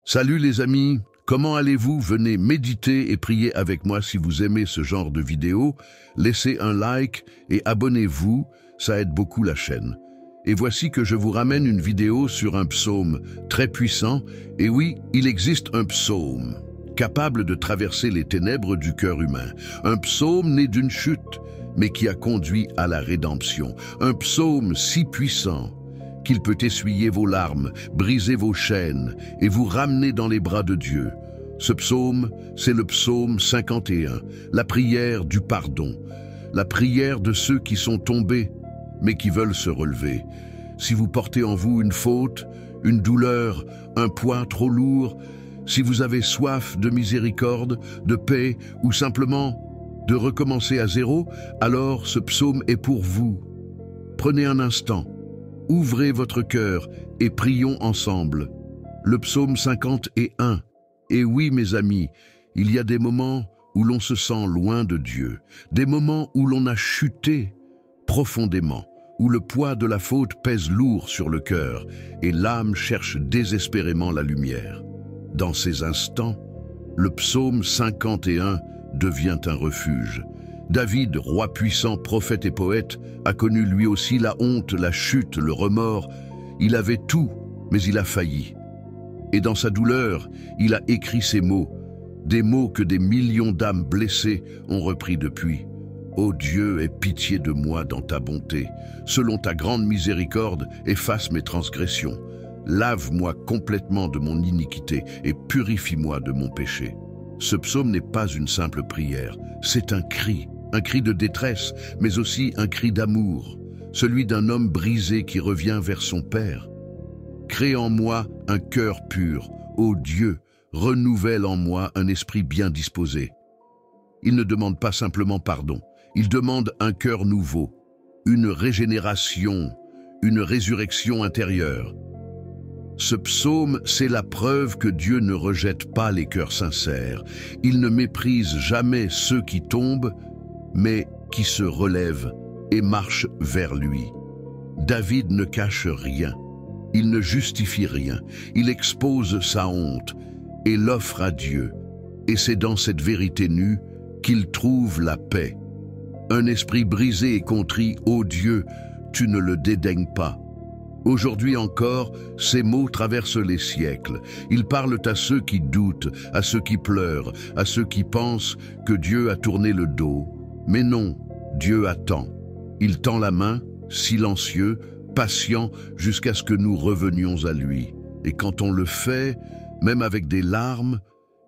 Salut les amis, comment allez-vous? Venez méditer et prier avec moi si vous aimez ce genre de vidéo. Laissez un like et abonnez-vous, ça aide beaucoup la chaîne. Et voici que je vous ramène une vidéo sur un psaume très puissant. Et oui, il existe un psaume capable de traverser les ténèbres du cœur humain. Un psaume né d'une chute, mais qui a conduit à la rédemption. Un psaume si puissant qu'il peut essuyer vos larmes, briser vos chaînes et vous ramener dans les bras de Dieu. Ce psaume, c'est le psaume 51, la prière du pardon, la prière de ceux qui sont tombés, mais qui veulent se relever. Si vous portez en vous une faute, une douleur, un poids trop lourd, si vous avez soif de miséricorde, de paix ou simplement de recommencer à zéro, alors ce psaume est pour vous. Prenez un instant. Ouvrez votre cœur et prions ensemble. Le psaume 51. Et oui, mes amis, il y a des moments où l'on se sent loin de Dieu, des moments où l'on a chuté profondément, où le poids de la faute pèse lourd sur le cœur et l'âme cherche désespérément la lumière. Dans ces instants, le psaume 51 devient un refuge. David, roi puissant, prophète et poète, a connu lui aussi la honte, la chute, le remords. Il avait tout, mais il a failli. Et dans sa douleur, il a écrit ces mots, des mots que des millions d'âmes blessées ont repris depuis. Ô Dieu, aie pitié de moi dans ta bonté. Selon ta grande miséricorde, efface mes transgressions. Lave-moi complètement de mon iniquité et purifie-moi de mon péché. Ce psaume n'est pas une simple prière, c'est un cri de détresse, mais aussi un cri d'amour, celui d'un homme brisé qui revient vers son Père. Crée en moi un cœur pur, ô Dieu, renouvelle en moi un esprit bien disposé. Il ne demande pas simplement pardon, il demande un cœur nouveau, une régénération, une résurrection intérieure. Ce psaume, c'est la preuve que Dieu ne rejette pas les cœurs sincères. Il ne méprise jamais ceux qui tombent, mais qui se relèvent et marchent vers lui. David ne cache rien, il ne justifie rien, il expose sa honte et l'offre à Dieu. Et c'est dans cette vérité nue qu'il trouve la paix. Un esprit brisé et contrit, ô Dieu, tu ne le dédaignes pas. Aujourd'hui encore, ces mots traversent les siècles. Ils parlent à ceux qui doutent, à ceux qui pleurent, à ceux qui pensent que Dieu a tourné le dos. Mais non, Dieu attend. Il tend la main, silencieux, patient, jusqu'à ce que nous revenions à lui. Et quand on le fait, même avec des larmes,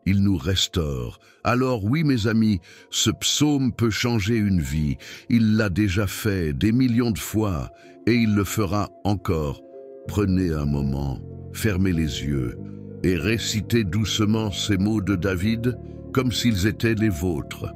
il nous restaure. Alors oui, mes amis, ce psaume peut changer une vie. Il l'a déjà fait des millions de fois et il le fera encore. Prenez un moment, fermez les yeux et récitez doucement ces mots de David comme s'ils étaient les vôtres.